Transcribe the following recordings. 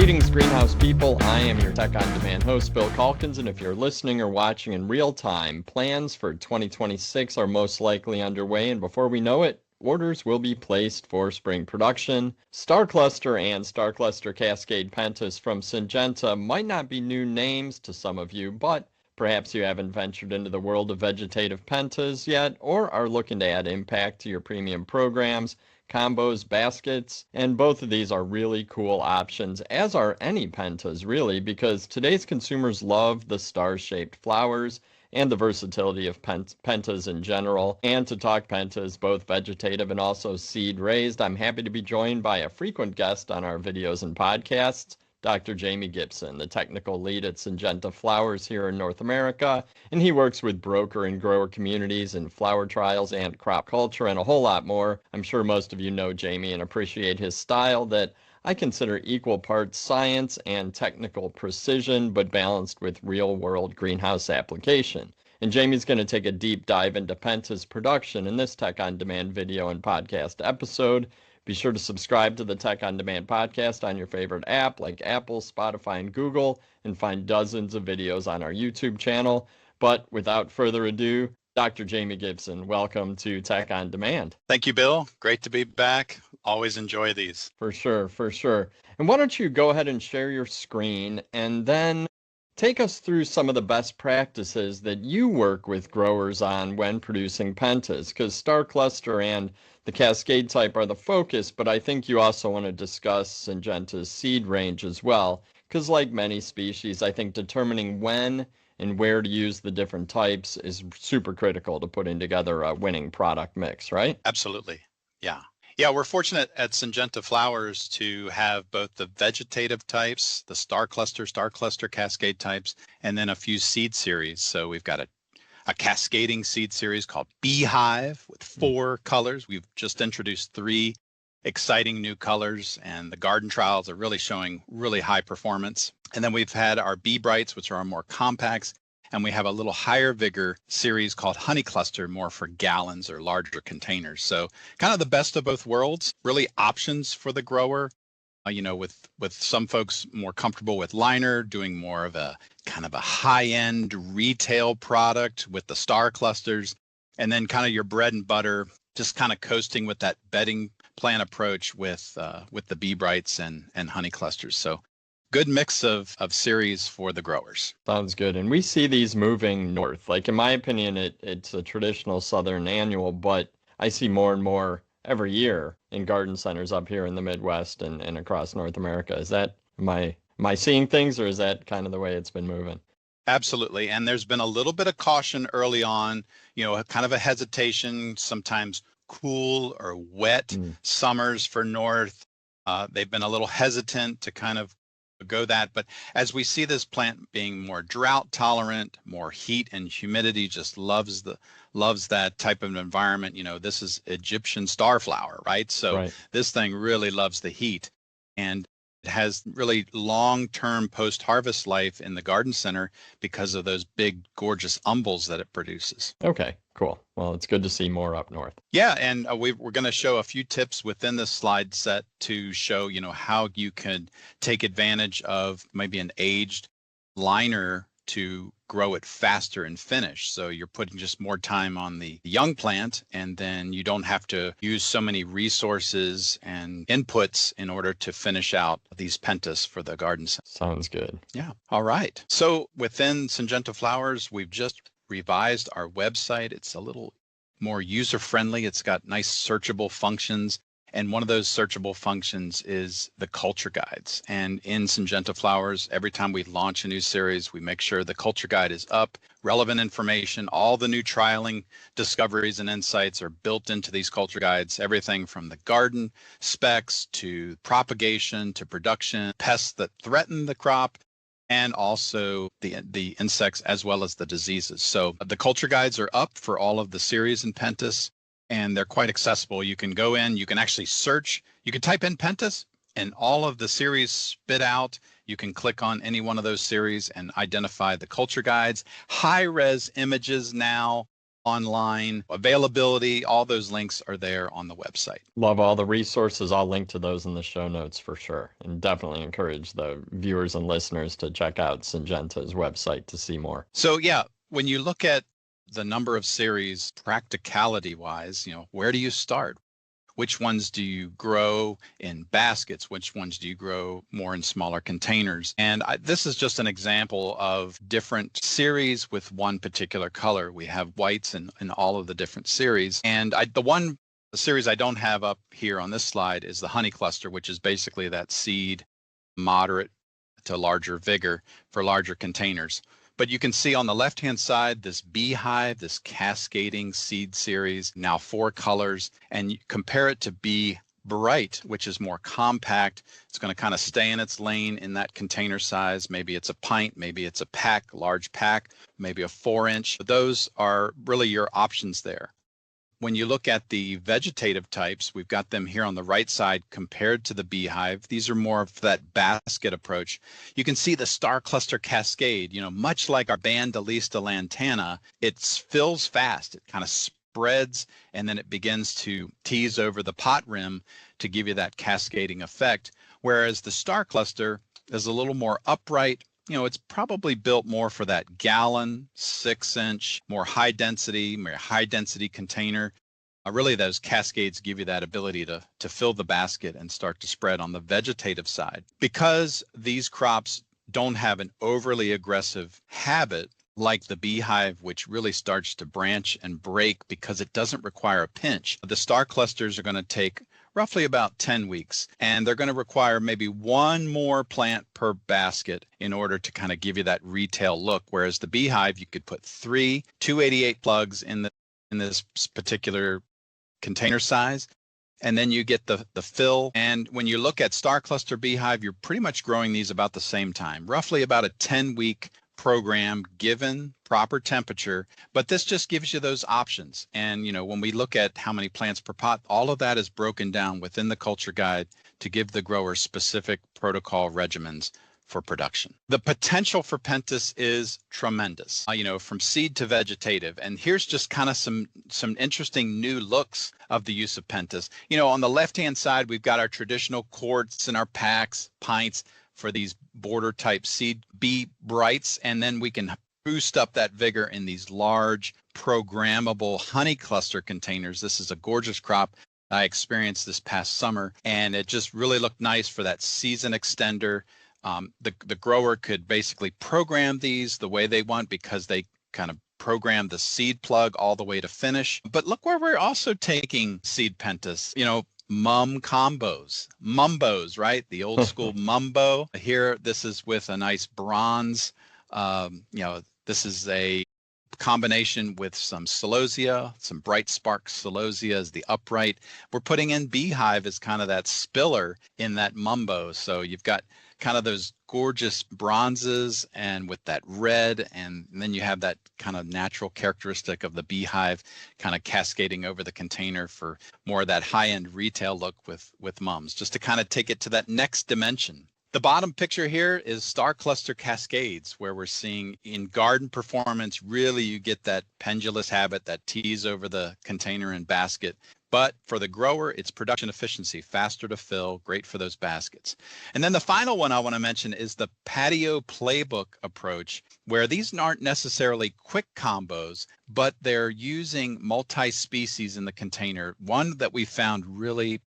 Greetings, greenhouse people. I am your Tech On Demand host, Bill Calkins, and if you're listening or watching in real time, plans for 2026 are most likely underway, and before we know it, orders will be placed for spring production. Starcluster and Starcluster Cascade Pentas from Syngenta might not be new names to some of you, but perhaps you haven't ventured into the world of vegetative pentas yet, or are looking to add impact to your premium programs, combos, baskets, and both of these are really cool options, as are any pentas really, because today's consumers love the star-shaped flowers and the versatility of pentas in general. And to talk pentas, both vegetative and also seed raised, I'm happy to be joined by a frequent guest on our videos and podcasts, Dr. Jamie Gibson, the technical lead at Syngenta Flowers here in North America, and he works with broker and grower communities in flower trials and crop culture and a whole lot more. I'm sure most of you know Jamie and appreciate his style that I consider equal parts science and technical precision, but balanced with real-world greenhouse application. And Jamie's going to take a deep dive into pentas production in this Tech On Demand video and podcast episode. Be sure to subscribe to the Tech On Demand podcast on your favorite app like Apple, Spotify, and Google, and find dozens of videos on our YouTube channel. But without further ado, Dr. Jamie Gibson, welcome to Tech On Demand. Thank you, Bill. Great to be back. Always enjoy these. For sure, for sure. And why don't you go ahead and share your screen and then take us through some of the best practices that you work with growers on when producing pentas, because Starcluster and the Cascade type are the focus, but I think you also want to discuss Syngenta's seed range as well, because like many species, I think determining when and where to use the different types is super critical to putting together a winning product mix, right? Absolutely. Yeah. Yeah, we're fortunate at Syngenta Flowers to have both the vegetative types, the Starcluster, Starcluster Cascade types, and then a few seed series. So we've got a cascading seed series called Beehive with 4 colors. We've just introduced 3 exciting new colors, and the garden trials are really showing really high performance. And then we've had our BeeBrights, which are our more compacts, and we have a little higher vigor series called HoneyCluster, more for gallons or larger containers. So kind of the best of both worlds, really options for the grower. With some folks more comfortable with liner, doing more of a kind of a high-end retail product with the star clusters, and then kind of your bread and butter, just kind of coasting with that bedding plan approach with the BeeBrights and honey clusters. So good mix of series for the growers. Sounds good. And we see these moving north. Like in my opinion, it's a traditional southern annual, but I see more and more every year in garden centers up here in the Midwest and across North America. Is that, am I seeing things, or is that kind of the way it's been moving? Absolutely. And there's been a little bit of caution early on, kind of a hesitation, sometimes cool or wet summers for north. They've been a little hesitant to kind of go that, but as we see this plant being more drought tolerant, more heat and humidity, just loves that type of environment. This is Egyptian starflower, right? So This thing really loves the heat, and it has really long-term post-harvest life in the garden center because of those big, gorgeous umbels that it produces. Okay, cool. Well, it's good to see more up north. Yeah, and we're going to show a few tips within this slide set to show, how you could take advantage of maybe an aged liner to grow it faster and finish. So you're putting just more time on the young plant, and then you don't have to use so many resources and inputs in order to finish out these pentas for the garden center. Sounds good. Yeah. All right. So within Syngenta Flowers, we've just revised our website. It's a little more user-friendly. It's got nice searchable functions. And one of those searchable functions is the culture guides. And in Syngenta Flowers, every time we launch a new series, we make sure the culture guide is up, relevant information, all the new trialing discoveries and insights are built into these culture guides, everything from the garden specs to propagation to production, pests that threaten the crop, and also the insects as well as the diseases. So the culture guides are up for all of the series in Pentas, and they're quite accessible. You can go in, you can actually search, you can type in Pentas, and all of the series spit out. You can click on any one of those series and identify the culture guides. High-res images now online, availability, all those links are there on the website. Love all the resources. I'll link to those in the show notes for sure. And definitely encourage the viewers and listeners to check out Syngenta's website to see more. So yeah, when you look at the number of series practicality wise, where do you start? Which ones do you grow in baskets? Which ones do you grow more in smaller containers? And this is just an example of different series with one particular color. We have whites in all of the different series. And the series I don't have up here on this slide is the HoneyCluster, which is basically that seed, moderate to larger vigor for larger containers. But you can see on the left-hand side, this Beehive, this cascading seed series, now 4 colors, and you compare it to BeeBright, which is more compact. It's going to kind of stay in its lane in that container size. Maybe it's a pint, maybe it's a pack, large pack, maybe a 4-inch. Those are really your options there. When you look at the vegetative types, we've got them here on the right side compared to the Beehive. These are more of that basket approach. You can see the Starcluster Cascade, much like our Bandalista lantana, it fills fast. It kind of spreads and then it begins to tease over the pot rim to give you that cascading effect. Whereas the Starcluster is a little more upright. It's probably built more for that gallon, 6-inch, more high density container. Really, those cascades give you that ability to fill the basket and start to spread on the vegetative side. Because these crops don't have an overly aggressive habit like the Beehive, which really starts to branch and break because it doesn't require a pinch. The Starclusters are going to take roughly about 10 weeks, and they're going to require maybe one more plant per basket in order to kind of give you that retail look. Whereas the Beehive, you could put 3 288 plugs in this particular container size, and then you get the fill. And when you look at Starcluster Beehive, you're pretty much growing these about the same time, roughly about a 10-week program given proper temperature, but this just gives you those options. And when we look at how many plants per pot, all of that is broken down within the culture guide to give the grower specific protocol regimens for production. The potential for Pentas is tremendous, from seed to vegetative. And here's just kind of some interesting new looks of the use of Pentas. On the left-hand side, we've got our traditional quarts and our packs, pints for these border type seed BeeBrights, and then we can boost up that vigor in these large programmable HoneyCluster containers. This is a gorgeous crop I experienced this past summer, and it just really looked nice for that season extender. The grower could basically program these the way they want because they kind of program the seed plug all the way to finish. But look where we're also taking seed Pentas, mumbos, right? The old school mumbo. Here, this is with a nice bronze. This is a combination with some celosia, some bright spark celosia as the upright. We're putting in Beehive as kind of that spiller in that mumbo. So you've got kind of those gorgeous bronzes and with that red, and then you have that kind of natural characteristic of the Beehive kind of cascading over the container for more of that high-end retail look with mums, just to kind of take it to that next dimension. The bottom picture here is Starcluster Cascades, where we're seeing in garden performance, really you get that pendulous habit, that tease over the container and basket. But for the grower, it's production efficiency, faster to fill, great for those baskets. And then the final one I want to mention is the patio playbook approach, where these aren't necessarily quick combos, but they're using multi-species in the container. One that we found really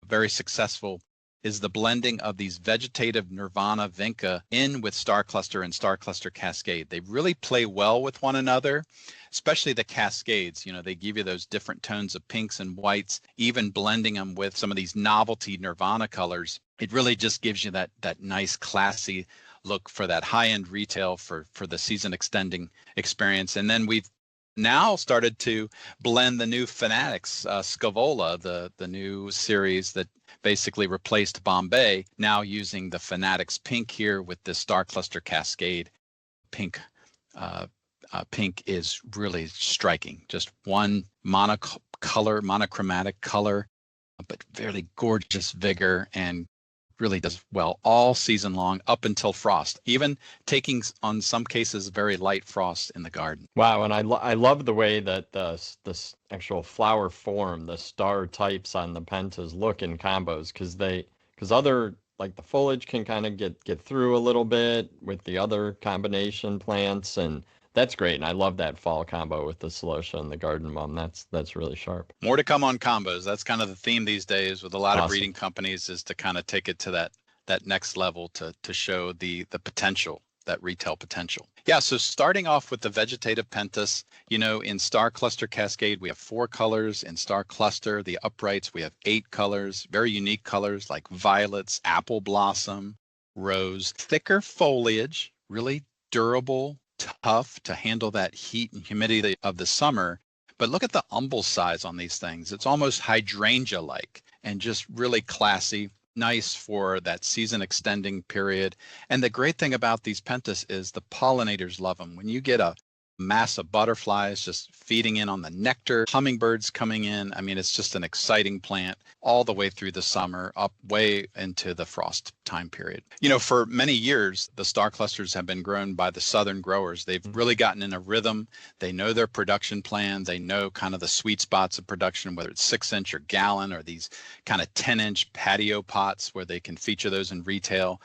very successful is the blending of these vegetative Nirvana vinca in with Starcluster and Starcluster Cascade. They really play well with one another, especially the Cascades. They give you those different tones of pinks and whites, even blending them with some of these novelty Nirvana colors. It really just gives you that nice classy look for that high-end retail for the season extending experience. And then we've now started to blend the new Fanatics Scavola, the new series that basically replaced Bombay, now using the Fanatics pink here with this Starcluster Cascade pink. Pink is really striking, just one monochromatic color, but very gorgeous vigor and really does well all season long up until frost, even taking on some cases very light frost in the garden. Wow, and I love the way that this actual flower form, the star types on the pentas look in combos because other like the foliage can kind of get through a little bit with the other combination plants, and that's great. And I love that fall combo with the celosia and the garden mum. That's really sharp. More to come on combos. That's kind of the theme these days with a lot of Awesome. breeding companies, is to kind of take it to that next level to show the potential, that retail potential. Yeah, so starting off with the vegetative pentas, in Starcluster Cascade, we have 4 colors. In Starcluster, the uprights, we have 8 colors, very unique colors like violets, apple blossom, rose, thicker foliage, really durable, tough to handle that heat and humidity of the summer. But look at the umbel size on these things. It's almost hydrangea-like and just really classy. Nice for that season extending period. And the great thing about these pentas is the pollinators love them. When you get a mass of butterflies just feeding in on the nectar, hummingbirds coming in, I mean, it's just an exciting plant all the way through the summer, up way into the frost time period. For many years, the star clusters have been grown by the southern growers. They've really gotten in a rhythm. They know their production plan. They know kind of the sweet spots of production, whether it's 6-inch or gallon or these kind of 10-inch patio pots where they can feature those in retail.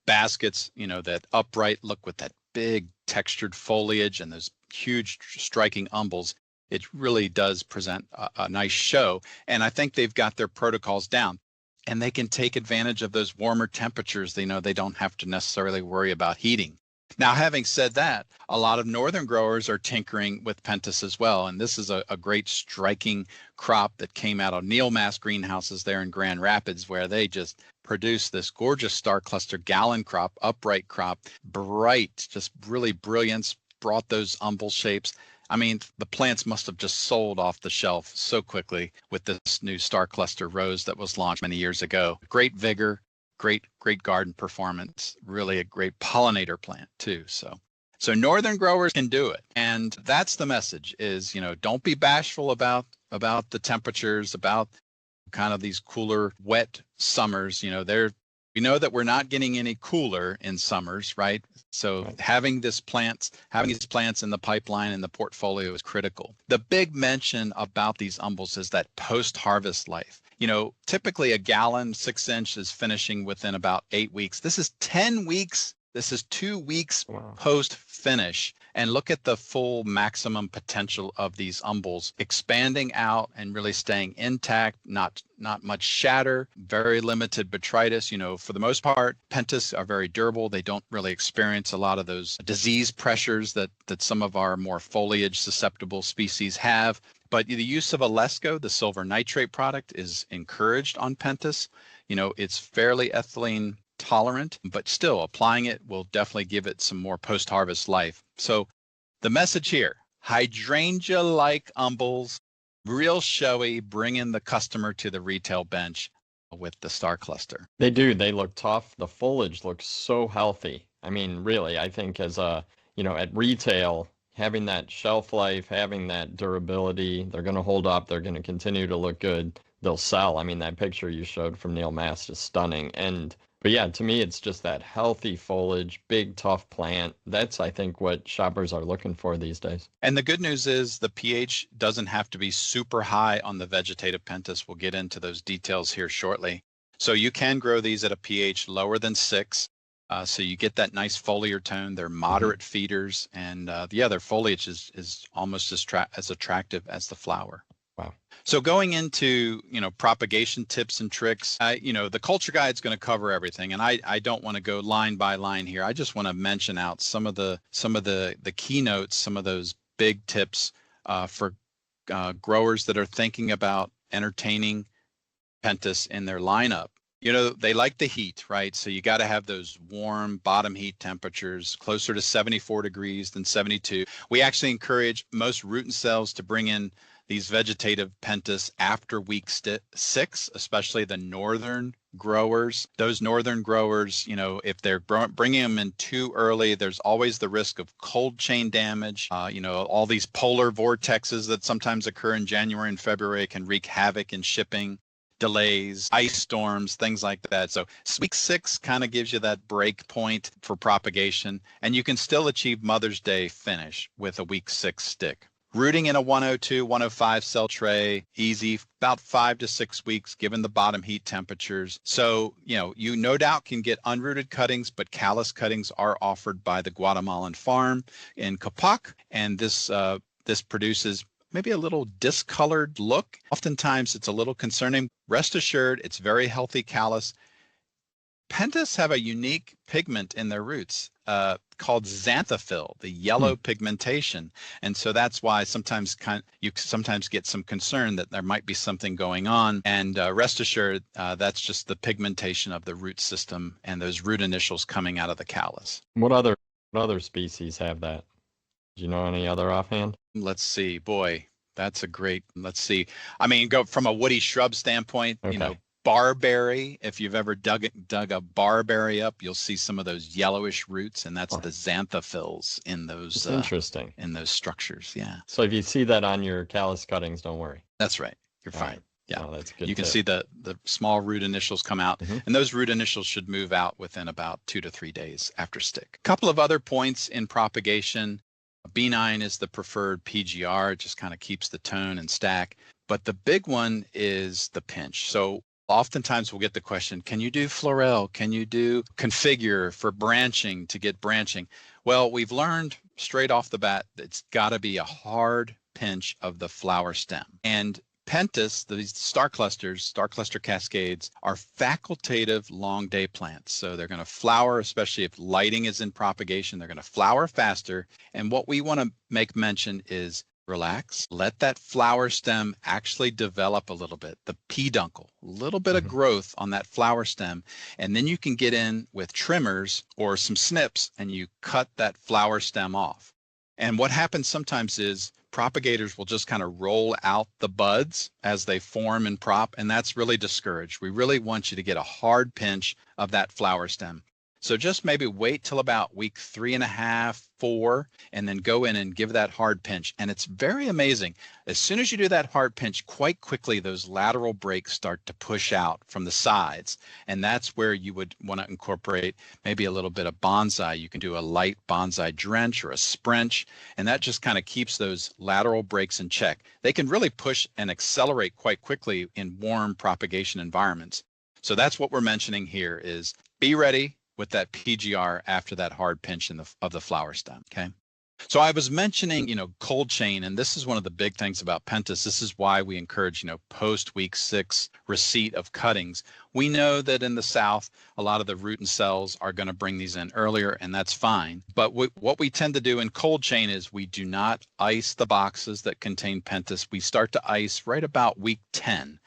Baskets, that upright look with that big textured foliage and those huge striking umbels. It really does present a nice show. And I think they've got their protocols down. And they can take advantage of those warmer temperatures. They don't have to necessarily worry about heating. Now, having said that, a lot of northern growers are tinkering with pentas as well. And this is a great striking crop that came out of Neil Mass greenhouses there in Grand Rapids, where they just produce this gorgeous star cluster gallon crop, upright crop, bright, just really brilliance, brought those umbel shapes. I mean, the plants must have just sold off the shelf so quickly with this new star cluster rose that was launched many years ago. Great vigor, great garden performance, really a great pollinator plant too. So northern growers can do it. And that's the message is, don't be bashful about the temperatures, about kind of these cooler, wet summers. We know that we're not getting any cooler in summers, right? So having these plants in the pipeline and the portfolio is critical. The big mention about these umbels is that post-harvest life. Typically a gallon, 6-inch is finishing within about 8 weeks. This is 10 weeks. This is 2 weeks post-finish. And look at the full maximum potential of these umbels expanding out and really staying intact, not much shatter, very limited botrytis. For the most part, pentas are very durable. They don't really experience a lot of those disease pressures that some of our more foliage susceptible species have. But the use of Alesco, the silver nitrate product, is encouraged on pentas. It's fairly ethylene tolerant, but still applying it will definitely give it some more post-harvest life. So the message here, hydrangea-like umbels, real showy, bringing the customer to the retail bench with the star cluster. They do. They look tough. The foliage looks so healthy. I mean, really, I think as at retail, having that shelf life, having that durability, they're going to hold up. They're going to continue to look good. They'll sell. I mean, that picture you showed from Neil Mast is stunning. But yeah, to me, it's just that healthy foliage, big, tough plant. That's, I think, what shoppers are looking for these days. And the good news is the pH doesn't have to be super high on the vegetative pentas. We'll get into those details here shortly. So you can grow these at a pH lower than 6. So you get that nice foliar tone. They're moderate feeders. And their foliage is almost as attractive as the flower. Wow. So going into, propagation tips and tricks, the culture guide is going to cover everything. And I don't want to go line by line here. I just want to mention out some of the keynotes, some of those big tips for growers that are thinking about entertaining pentas in their lineup. They like the heat, right? So you got to have those warm bottom heat temperatures closer to 74 degrees than 72. We actually encourage most root and cells to bring in these vegetative pentas after week 6, especially the northern growers. Those northern growers, if they're bringing them in too early, there's always the risk of cold chain damage. All these polar vortexes that sometimes occur in January and February can wreak havoc in shipping. delays, ice storms, things like that. So week 6 kind of gives you that break point for propagation, and you can still achieve Mother's Day finish with a week 6 stick. Rooting in a 102, 105 cell tray, easy, about 5 to 6 weeks, given the bottom heat temperatures. So, you no doubt can get unrooted cuttings, but callus cuttings are offered by the Guatemalan farm in Capac, and this produces maybe a little discolored look. Oftentimes it's a little concerning. Rest assured, it's very healthy callus. Pentas have a unique pigment in their roots called Xanthophyll, the yellow pigmentation. And so that's why sometimes you sometimes get some concern that there might be something going on. And rest assured, that's just the pigmentation of the root system and those root initials coming out of the callus. What other species have that? Do you know any other offhand? Let's see. Boy, that's a great, let's see. I mean, go from a woody shrub standpoint, Okay. Barberry, if you've ever dug a barberry up, you'll see some of those yellowish roots, and that's the xanthophylls in those It's interesting. in those structures. Yeah. So if you see that on your callus cuttings, don't worry. That's right. You're fine. Right. Yeah. Oh, that's good. You can see the small root initials come out, and those root initials should move out within about 2 to 3 days after stick. A couple of other points in propagation. B9 is the preferred PGR. It just kind of keeps the tone and stack. But the big one is the pinch. So oftentimes we'll get the question, can you do Florel? Can you do configure for branching to get branching? Well, we've learned straight off the bat that it's got to be a hard pinch of the flower stem. And Pentas, these Starcluster Cascades, are facultative long day plants. So they're going to flower, especially if lighting is in propagation, they're going to flower faster. And what we want to make mention is relax, let that flower stem actually develop a little bit, the peduncle, a little bit of growth on that flower stem. And then you can get in with trimmers or some snips and you cut that flower stem off. And what happens sometimes is propagators will just kind of roll out the buds as they form and prop, and that's really discouraged. We really want you to get a hard pinch of that flower stem. So just maybe wait till about week 3.5, 4, and then go in and give that hard pinch. And it's very amazing. As soon as you do that hard pinch, quite quickly, those lateral breaks start to push out from the sides. And that's where you would want to incorporate maybe a little bit of bonsai. You can do a light bonsai drench or a sprench, and that just kind of keeps those lateral breaks in check. They can really push and accelerate quite quickly in warm propagation environments. So that's what we're mentioning here is be ready with that PGR after that hard pinch of the flower stem, okay? So I was mentioning, cold chain, and this is one of the big things about Pentas. This is why we encourage, post week 6 receipt of cuttings. We know that in the South, a lot of the root and cells are going to bring these in earlier, and that's fine. But what we tend to do in cold chain is we do not ice the boxes that contain Pentas. We start to ice right about week 10.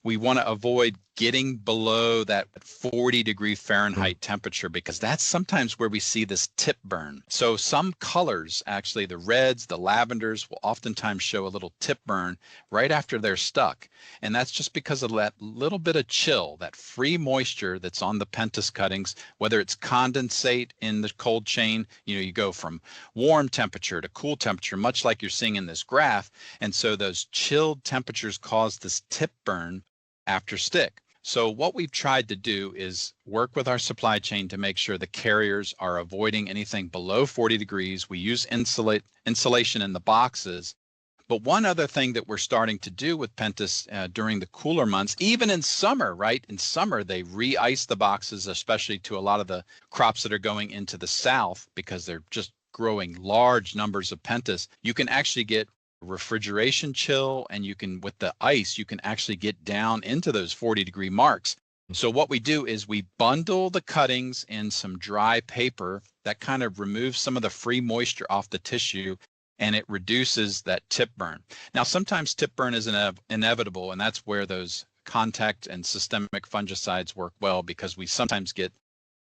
We want to avoid getting below that 40-degree Fahrenheit temperature because that's sometimes where we see this tip burn. So some colors, actually the reds, the lavenders, will oftentimes show a little tip burn right after they're stuck. And that's just because of that little bit of chill, that free moisture that's on the Pentas cuttings, whether it's condensate in the cold chain, you go from warm temperature to cool temperature, much like you're seeing in this graph. And so those chilled temperatures cause this tip burn after stick. So what we've tried to do is work with our supply chain to make sure the carriers are avoiding anything below 40 degrees. We use insulation in the boxes. But one other thing that we're starting to do with Pentas during the cooler months, even in summer, right? In summer, they re-ice the boxes, especially to a lot of the crops that are going into the South because they're just growing large numbers of Pentas. You can actually get refrigeration chill, and with the ice, you can actually get down into those 40-degree marks. So what we do is we bundle the cuttings in some dry paper that kind of removes some of the free moisture off the tissue, and it reduces that tip burn. Now, sometimes tip burn is inevitable, and that's where those contact and systemic fungicides work well because we sometimes get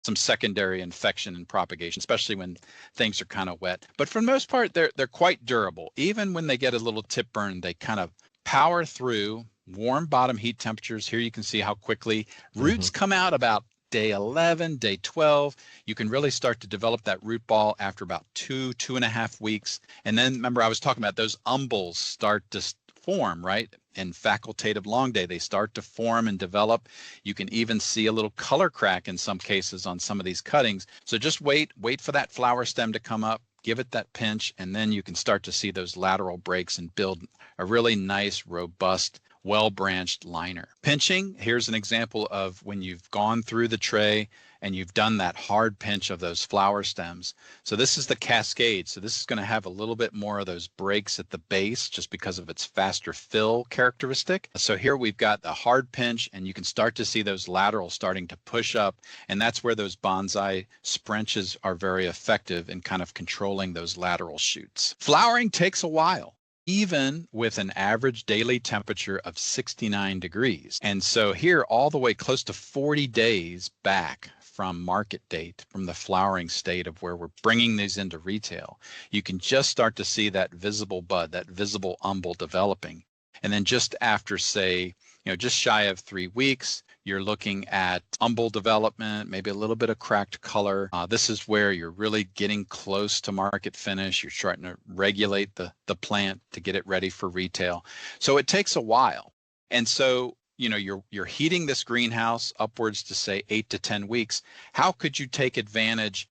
some secondary infection and propagation, especially when things are kind of wet. But for the most part, they're quite durable. Even when they get a little tip burn, they kind of power through warm bottom heat temperatures. Here you can see how quickly roots come out about day 11, day 12. You can really start to develop that root ball after about 2.5 weeks. And then remember, I was talking about those umbels start to form, right? In facultative long day, they start to form and develop. You can even see a little color crack in some cases on some of these cuttings. So just wait for that flower stem to come up, give it that pinch, and then you can start to see those lateral breaks and build a really nice, robust, well-branched liner. Pinching, here's an example of when you've gone through the tray and you've done that hard pinch of those flower stems. So this is the Cascade. So this is going to have a little bit more of those breaks at the base just because of its faster fill characteristic. So here we've got the hard pinch, and you can start to see those laterals starting to push up, and that's where those bonsai sprenches are very effective in kind of controlling those lateral shoots. Flowering takes a while, even with an average daily temperature of 69 degrees. And so here, all the way close to 40 days back from market date, from the flowering state of where we're bringing these into retail, you can just start to see that visible bud, that visible umbel developing. And then just after, say, just shy of 3 weeks, you're looking at umbel development, maybe a little bit of cracked color. This is where you're really getting close to market finish. You're starting to regulate the plant to get it ready for retail. So it takes a while. And so, you're heating this greenhouse upwards to, say, 8 to 10 weeks. How could you take advantage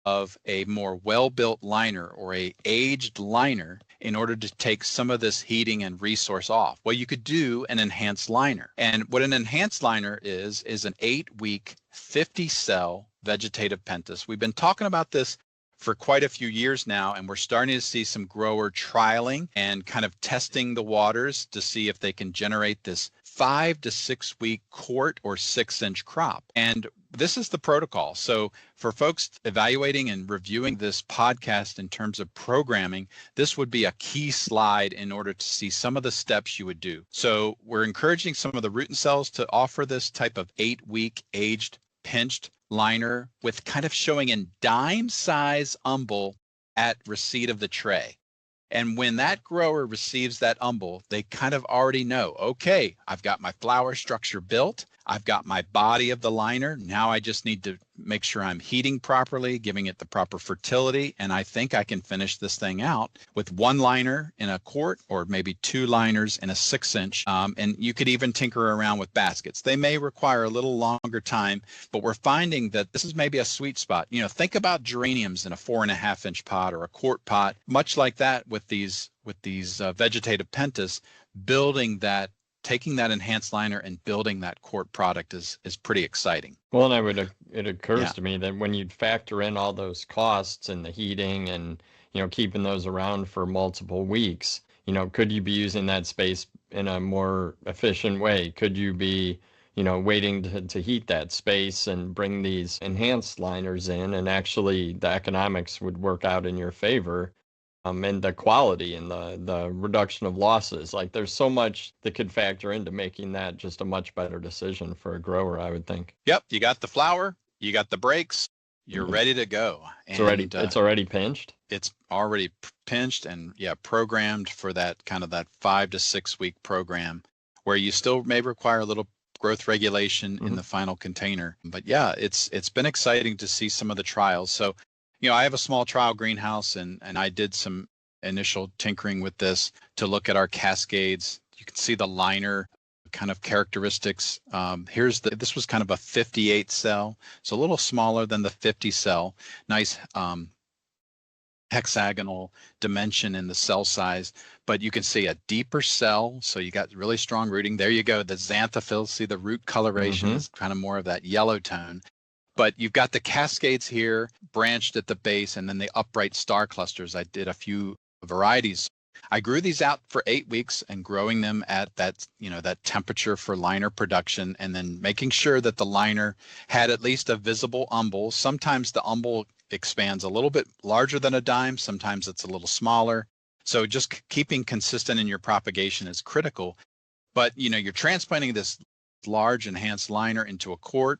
of a more well-built liner or a aged liner in order to take some of this heating and resource off? Well, you could do an enhanced liner. And what an enhanced liner is an 8-week, 50-cell vegetative pentas. We've been talking about this for quite a few years now, and we're starting to see some grower trialing and kind of testing the waters to see if they can generate this 5 to 6 week quart or 6-inch crop. And this is the protocol. So for folks evaluating and reviewing this podcast in terms of programming, this would be a key slide in order to see some of the steps you would do. So we're encouraging some of the root and cells to offer this type of 8-week aged pinched liner with kind of showing in dime size umbel at receipt of the tray. And when that grower receives that umbel, they kind of already know, okay, I've got my flower structure built. I've got my body of the liner. Now I just need to make sure I'm heating properly, giving it the proper fertility. And I think I can finish this thing out with 1 liner in a quart or maybe 2 liners in a 6-inch. And you could even tinker around with baskets. They may require a little longer time, but we're finding that this is maybe a sweet spot. Think about geraniums in a 4.5-inch pot or a quart pot, much like that with these vegetative pentas, taking that enhanced liner and building that quart product is pretty exciting. Well, and it occurs to me that when you factor in all those costs and the heating and, keeping those around for multiple weeks, could you be using that space in a more efficient way? Could you be, waiting to heat that space and bring these enhanced liners in, and actually the economics would work out in your favor? And the quality and the reduction of losses. Like, there's so much that could factor into making that just a much better decision for a grower, I would think. Yep, you got the flower, you got the breaks, you're ready to go. It's already pinched. It's already pinched and programmed for that kind of that 5 to 6 week program, where you still may require a little growth regulation in the final container. But it's been exciting to see some of the trials. So I have a small trial greenhouse, and I did some initial tinkering with this to look at our Cascades. You can see the liner kind of characteristics. This was kind of a 58 cell, so a little smaller than the 50 cell. Nice hexagonal dimension in the cell size, but you can see a deeper cell, so you got really strong rooting. There you go. The Xanthophyll, see the root coloration is kind of more of that yellow tone. But you've got the Cascades here branched at the base, and then the upright Starclusters. I did a few varieties. I grew these out for 8 weeks and growing them at that temperature for liner production, and then making sure that the liner had at least a visible umbel. Sometimes the umbel expands a little bit larger than a dime. Sometimes it's a little smaller. So just keeping consistent in your propagation is critical. But, you're transplanting this large enhanced liner into a quart.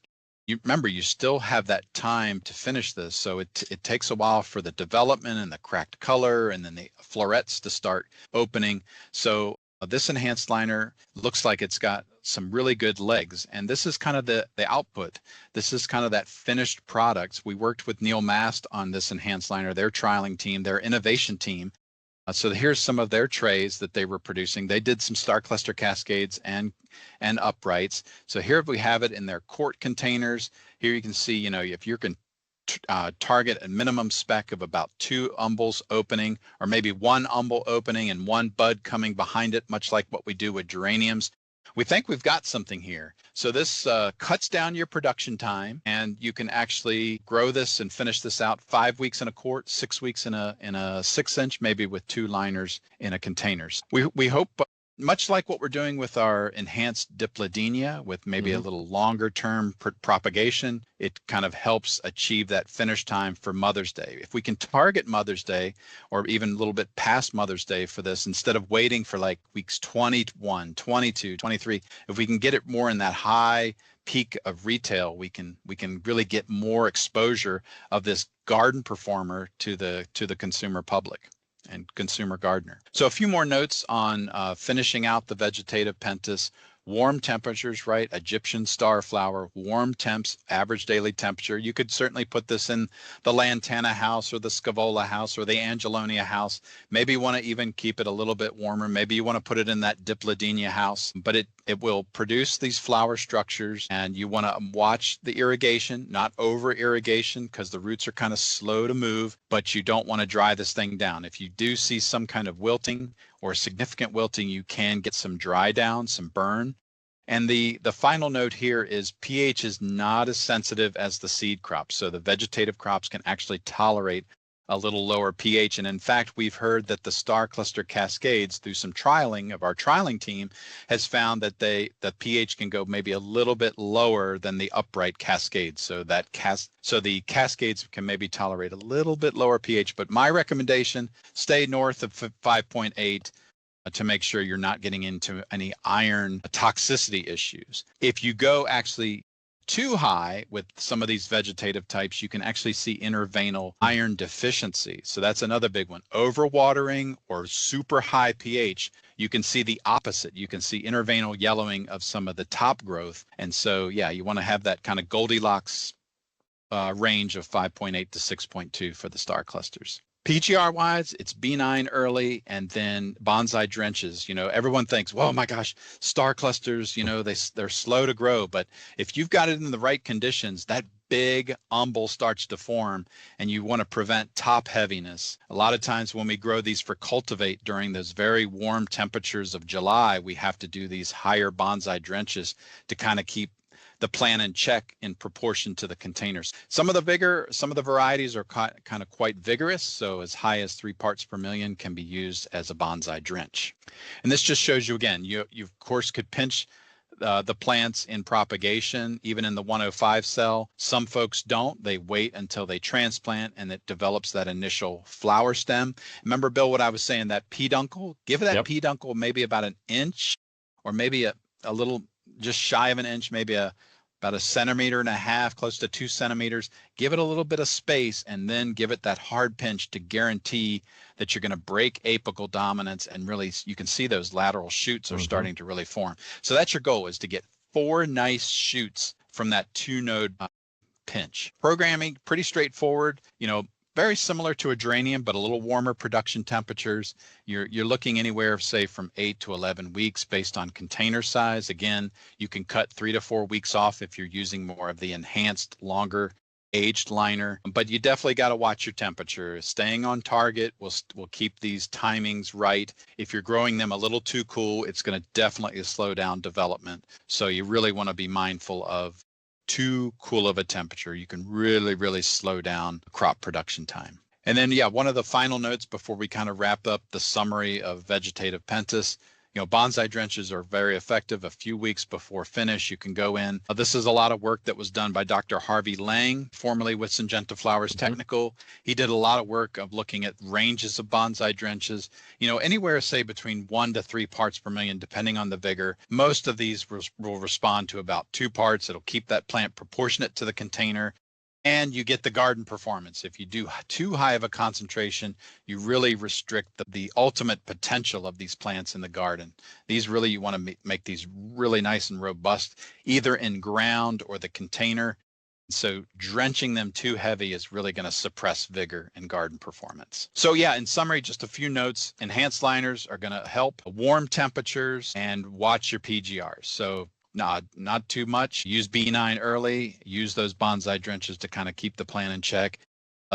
Remember, you still have that time to finish this. So it takes a while for the development and the cracked color and then the florets to start opening. So this enhanced liner looks like it's got some really good legs. And this is kind of the output. This is kind of that finished product. We worked with Neil Mast on this enhanced liner, their trialing team, their innovation team. So here's some of their trays that they were producing. They did some Starcluster Cascades and uprights. So here we have it in their quart containers. Here you can see, if you can target a minimum spec of about 2 umbels opening, or maybe 1 umbel opening and 1 bud coming behind it, much like what we do with geraniums. We think we've got something here. So this cuts down your production time, and you can actually grow this and finish this out 5 weeks in a quart, 6 weeks in a 6-inch, maybe with 2 liners in a containers. We hope, much like what we're doing with our enhanced dipladenia, with maybe a little longer term propagation, it kind of helps achieve that finish time for Mother's Day. If we can target Mother's Day, or even a little bit past Mother's Day for this, instead of waiting for like weeks 21, 22, 23, if we can get it more in that high peak of retail, we can really get more exposure of this garden performer to the consumer public and consumer gardener. So a few more notes on finishing out the vegetative Pentas. Warm temperatures, right? Egyptian star flower, warm temps, average daily temperature. You could certainly put this in the Lantana house or the Scaevola house or the Angelonia house. Maybe you want to even keep it a little bit warmer. Maybe you want to put it in that dipladenia house, but it will produce these flower structures, and you want to watch the irrigation, not over irrigation, because the roots are kind of slow to move, but you don't want to dry this thing down. If you do see some kind of wilting or significant wilting, you can get some dry down, some burn. And the final note here is pH is not as sensitive as the seed crops. So the vegetative crops can actually tolerate a little lower pH. And in fact, we've heard that the Starcluster Cascades, through some trialing of our trialing team, has found that the pH can go maybe a little bit lower than the upright Cascades. So the Cascades can maybe tolerate a little bit lower pH. But my recommendation, stay north of 5.8. To make sure you're not getting into any iron toxicity issues. If you go actually too high with some of these vegetative types, you can actually see intervenal iron deficiency. So that's another big one. Overwatering or super high pH, you can see the opposite. You can see intervenal yellowing of some of the top growth. And so, yeah, you want to have that kind of Goldilocks range of 5.8 to 6.2 for the star clusters. PGR wise, it's B9 early, and then bonsai drenches. Everyone thinks, well, my gosh, star clusters, they're slow to grow. But if you've got it in the right conditions, that big umbel starts to form, and you want to prevent top heaviness. A lot of times when we grow these for cultivate during those very warm temperatures of July, we have to do these higher bonsai drenches to kind of keep the plant in check in proportion to the containers. Some of the varieties are kind of quite vigorous, so as high as 3 parts per million can be used as a bonsai drench. And this just shows you again, you of course could pinch the plants in propagation, even in the 105 cell. Some folks don't. They wait until they transplant and it develops that initial flower stem. Remember, Bill, what I was saying, that peduncle? Give that peduncle maybe about an inch, or maybe a little just shy of an inch, maybe about 1.5 centimeters, close to 2 centimeters. Give it a little bit of space, and then give it that hard pinch to guarantee that you're going to break apical dominance, and really you can see those lateral shoots are starting to really form. So that's your goal, is to get 4 nice shoots from that 2-node pinch. Programming, pretty straightforward. Very similar to a geranium, but a little warmer production temperatures. You're looking anywhere, say, from 8 to 11 weeks based on container size. Again, you can cut 3 to 4 weeks off if you're using more of the enhanced, longer aged liner, but you definitely got to watch your temperature. Staying on target will keep these timings right. If you're growing them a little too cool, it's going to definitely slow down development. So you really want to be mindful of too cool of a temperature. You can really, really slow down crop production time. And then, one of the final notes before we kind of wrap up the summary of vegetative Pentas. Bonsai drenches are very effective. A few weeks before finish, you can go in. This is a lot of work that was done by Dr. Harvey Lang, formerly with Syngenta Flowers Technical. He did a lot of work of looking at ranges of bonsai drenches, anywhere, say, between 1 to 3 parts per million, depending on the vigor. Most of these will respond to about 2 parts. It'll keep that plant proportionate to the container. And you get the garden performance. If you do too high of a concentration, you really restrict the ultimate potential of these plants in the garden. These really, you want to make these really nice and robust, either in ground or the container. So drenching them too heavy is really going to suppress vigor and garden performance. So yeah, in summary, just a few notes. Enhanced liners are going to help warm temperatures, and watch your PGRs. So not too much. Use B9 early. Use those bonsai drenches to kind of keep the plant in check.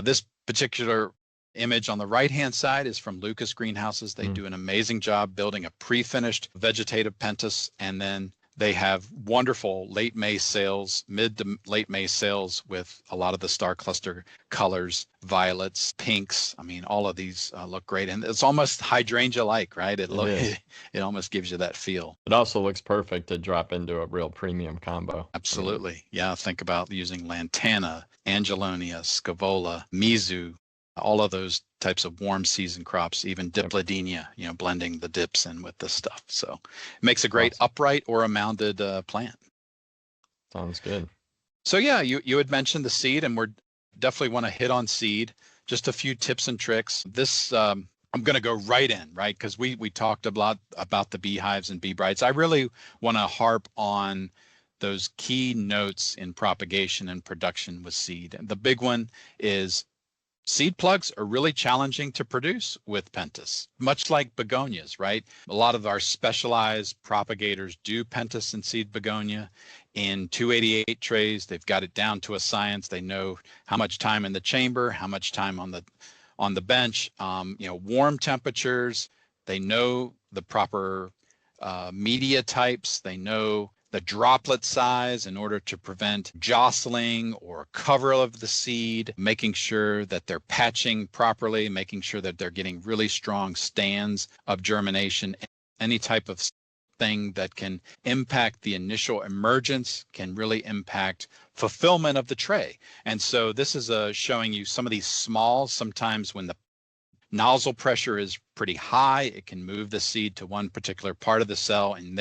This particular image on the right-hand side is from Lucas Greenhouses. They do an amazing job building a pre-finished vegetative Pentas, and then they have wonderful late May sales, mid to late May sales with a lot of the Starcluster colors, violets, pinks. I mean, all of these look great. And it's almost hydrangea-like, right? It almost gives you that feel. It also looks perfect to drop into a real premium combo. Absolutely. Yeah, think about using lantana, angelonia, scavola, mizu, all of those types of warm season crops, even dipladenia, blending the dips in with this stuff. So it makes a great upright or a mounded plant. Sounds good. So yeah, you had mentioned the seed, and we're definitely want to hit on seed. Just a few tips and tricks. This I'm going to go right in, right? Because we talked a lot about the beehives and BeeBrights. I really want to harp on those key notes in propagation and production with seed. And the big one is seed plugs are really challenging to produce with Pentas, much like begonias, right? A lot of our specialized propagators do Pentas and seed begonia in 288 trays. They've got it down to a science. They know how much time in the chamber, how much time on the bench, warm temperatures. They know the proper media types. They know the droplet size in order to prevent jostling or cover of the seed, making sure that they're patching properly, making sure that they're getting really strong stands of germination. Any type of thing that can impact the initial emergence can really impact fulfillment of the tray. And so this is showing you some of these smalls. Sometimes when the nozzle pressure is pretty high, it can move the seed to one particular part of the cell, and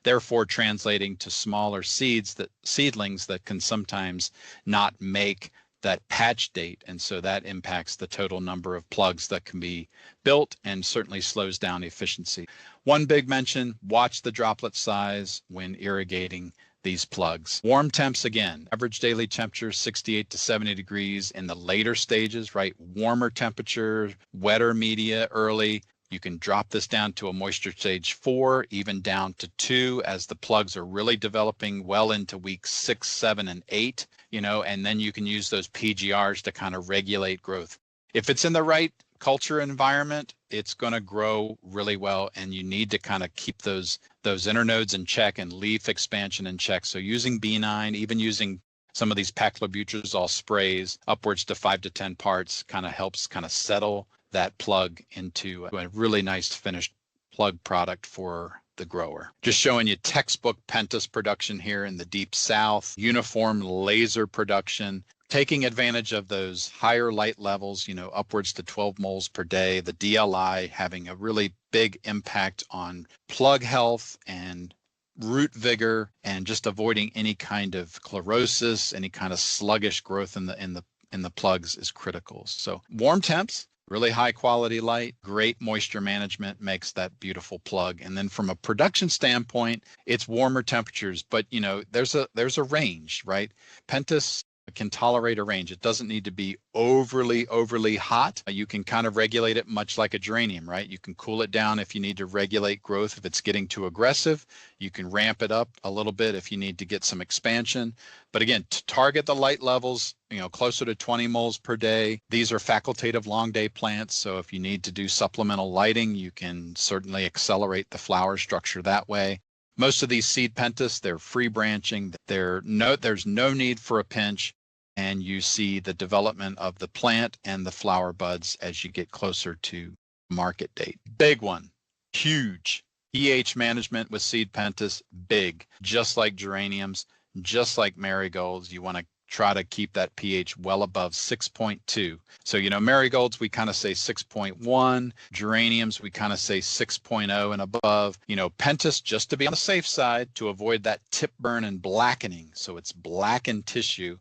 therefore translating to smaller seedlings that can sometimes not make that patch date. And so that impacts the total number of plugs that can be built and certainly slows down efficiency. One big mention, watch the droplet size when irrigating these plugs. Warm temps, again, average daily temperature 68 to 70 degrees in the later stages, right? Warmer temperature, wetter media early. You can drop this down to a moisture stage 4, even down to 2 as the plugs are really developing well into weeks 6, 7, and 8, and then you can use those PGRs to kind of regulate growth. If it's in the right culture environment, it's going to grow really well, and you need to kind of keep those internodes in check and leaf expansion in check. So using B9, even using some of these paclobutrazole sprays upwards to 5 to 10 parts kind of helps kind of settle that plug into a really nice finished plug product for the grower. Just showing you textbook Pentas production here in the deep south, uniform laser production, taking advantage of those higher light levels, upwards to 12 moles per day, the DLI having a really big impact on plug health and root vigor, and just avoiding any kind of chlorosis, any kind of sluggish growth in the plugs is critical. So warm temps, really high quality light, great moisture management makes that beautiful plug. And then from a production standpoint, it's warmer temperatures, but there's a range, right? Pentas can tolerate a range. It doesn't need to be overly hot. You can kind of regulate it much like a geranium, right? You can cool it down if you need to regulate growth. If it's getting too aggressive, you can ramp it up a little bit if you need to get some expansion. But again, to target the light levels, closer to 20 moles per day. These are facultative long day plants. So if you need to do supplemental lighting, you can certainly accelerate the flower structure that way. Most of these seed Pentas, they're free branching. There's no need for a pinch. And you see the development of the plant and the flower buds as you get closer to market date. Big one, huge. pH management with seed Pentas, big. Just like geraniums, just like marigolds, you want to try to keep that pH well above 6.2. So, marigolds, we kind of say 6.1. Geraniums, we kind of say 6.0 and above. Pentas, just to be on the safe side, to avoid that tip burn and blackening. So it's blackened tissue.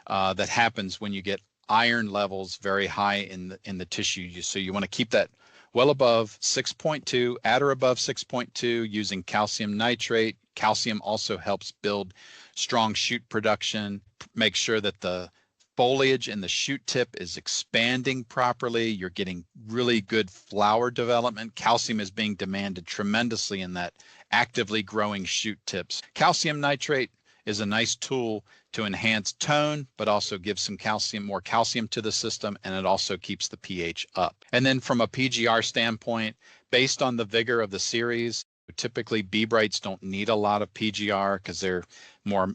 That happens when you get iron levels very high in the tissue. So you want to keep that well above 6.2, at or above 6.2, using calcium nitrate. Calcium also helps build strong shoot production, make sure that the foliage in the shoot tip is expanding properly. You're getting really good flower development. Calcium is being demanded tremendously in that actively growing shoot tips. Calcium nitrate is a nice tool to enhance tone, but also give some calcium, more calcium to the system, and it also keeps the pH up. And then from a PGR standpoint, based on the vigor of the series, typically BeeBrights don't need a lot of PGR because they're more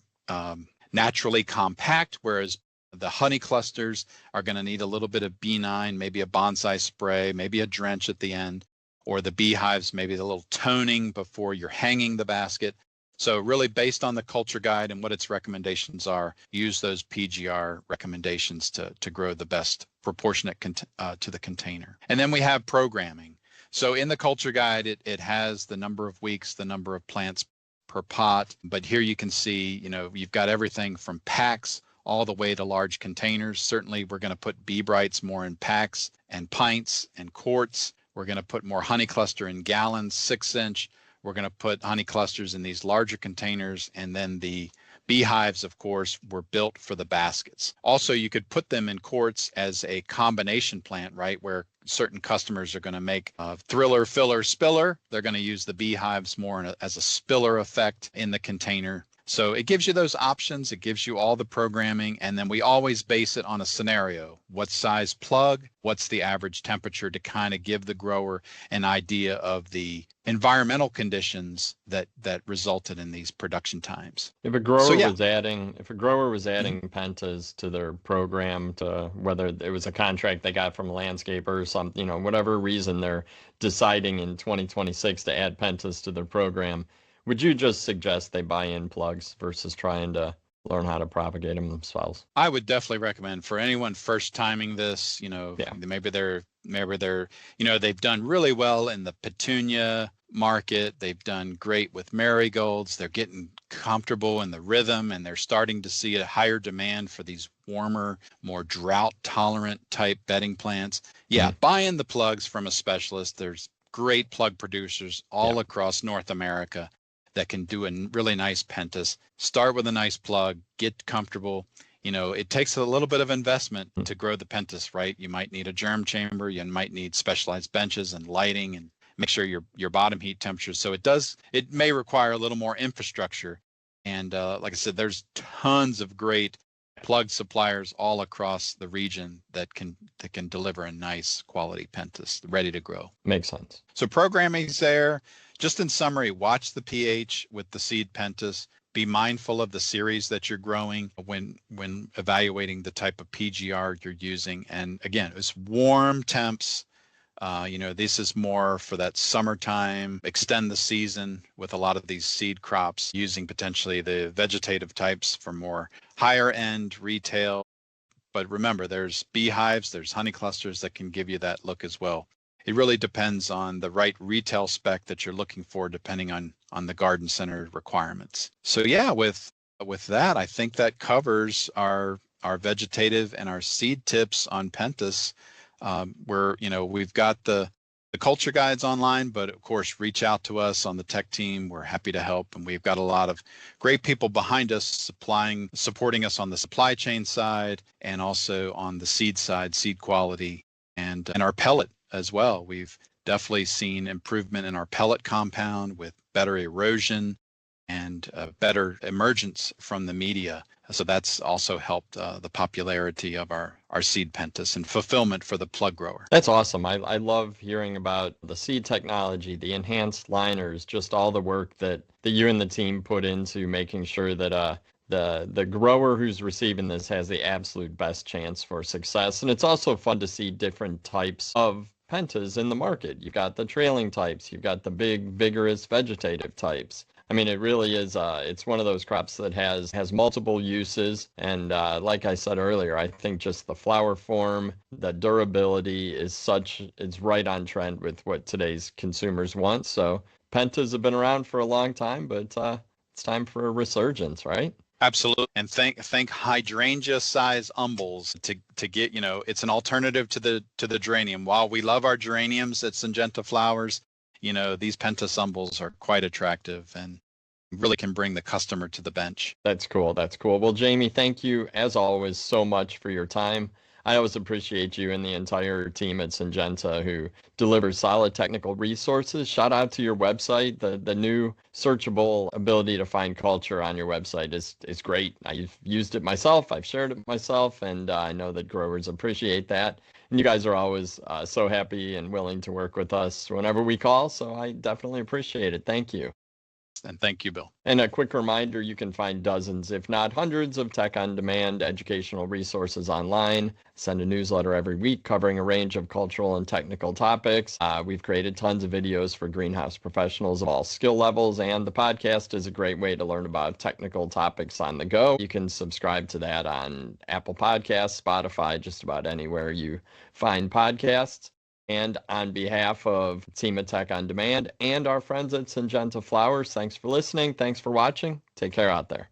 naturally compact, whereas the HoneyClusters are going to need a little bit of B9, maybe a bonsai spray, maybe a drench at the end, or the Beehives, maybe a little toning before you're hanging the basket. So really based on the culture guide and what its recommendations are, use those PGR recommendations to grow the best proportionate to the container. And then we have programming. So in the culture guide, it has the number of weeks, the number of plants per pot. But here you can see, you've got everything from packs all the way to large containers. Certainly, we're going to put BeeBrights more in packs and pints and quarts. We're going to put more HoneyCluster in gallons, 6-inch. We're going to put HoneyClusters in these larger containers, and then the Beehives, of course, were built for the baskets. Also, you could put them in quarts as a combination plant, right, where certain customers are going to make a thriller, filler, spiller. They're going to use the Beehives more as a spiller effect in the container. So it gives you those options. It gives you all the programming. And then we always base it on a scenario. What size plug? What's the average temperature, to kind of give the grower an idea of the environmental conditions that resulted in these production times. If a grower was adding pentas to their program, to whether it was a contract they got from a landscaper or something, whatever reason they're deciding in 2026 to add pentas to their program, would you just suggest they buy in plugs versus trying to learn how to propagate them themselves? I would definitely recommend for anyone first timing this, maybe they're they've done really well in the petunia market. They've done great with marigolds. They're getting comfortable in the rhythm, and they're starting to see a higher demand for these warmer, more drought tolerant type bedding plants. Buy in the plugs from a specialist. There's great plug producers all across North America that can do a really nice pentas. Start with a nice plug, get comfortable. It takes a little bit of investment to grow the pentas, right? You might need a germ chamber, you might need specialized benches and lighting, and make sure your bottom heat temperature. So it may require a little more infrastructure. And like I said, there's tons of great plug suppliers all across the region that can deliver a nice quality pentas ready to grow. Makes sense. So programming's there. Just in summary, watch the pH with the seed pentas. Be mindful of the series that you're growing when evaluating the type of PGR you're using. And again, it's warm temps. This is more for that summertime, extend the season with a lot of these seed crops, using potentially the vegetative types for more higher end retail. But remember, there's Beehives, there's HoneyClusters that can give you that look as well. It really depends on the right retail spec that you're looking for, depending on the garden center requirements. So with that, I think that covers our vegetative and our seed tips on pentas. We've got the culture guides online, but of course, reach out to us on the tech team. We're happy to help. And we've got a lot of great people behind us supporting us on the supply chain side, and also on the seed side, seed quality, and our pellet as well. We've definitely seen improvement in our pellet compound with better erosion and better emergence from the media. So that's also helped the popularity of our seed pentas and fulfillment for the plug grower. That's awesome. I love hearing about the seed technology, the enhanced liners, just all the work that you and the team put into making sure that the grower who's receiving this has the absolute best chance for success. And it's also fun to see different types of pentas in the market. You've got the trailing types, you've got the big, vigorous vegetative types. I mean, it really is, it's one of those crops that has multiple uses. And like I said earlier, I think just the flower form, the durability is right on trend with what today's consumers want. So pentas have been around for a long time, but it's time for a resurgence, right? Absolutely. And think hydrangea size umbels to get, it's an alternative to the geranium. While we love our geraniums at Syngenta Flowers, these Pentas umbels are quite attractive and really can bring the customer to the bench. That's cool. That's cool. Well, Jamie, thank you as always so much for your time. I always appreciate you and the entire team at Syngenta who delivers solid technical resources. Shout out to your website. The new searchable ability to find culture on your website is great. I've used it myself. I've shared it myself, and I know that growers appreciate that. And you guys are always so happy and willing to work with us whenever we call. So I definitely appreciate it. Thank you. And thank you, Bill. And a quick reminder, you can find dozens, if not hundreds, of tech-on-demand educational resources online. Send a newsletter every week covering a range of cultural and technical topics. We've created tons of videos for greenhouse professionals of all skill levels, and the podcast is a great way to learn about technical topics on the go. You can subscribe to that on Apple Podcasts, Spotify, just about anywhere you find podcasts. And on behalf of Team of Tech on Demand and our friends at Syngenta Flowers, thanks for listening. Thanks for watching. Take care out there.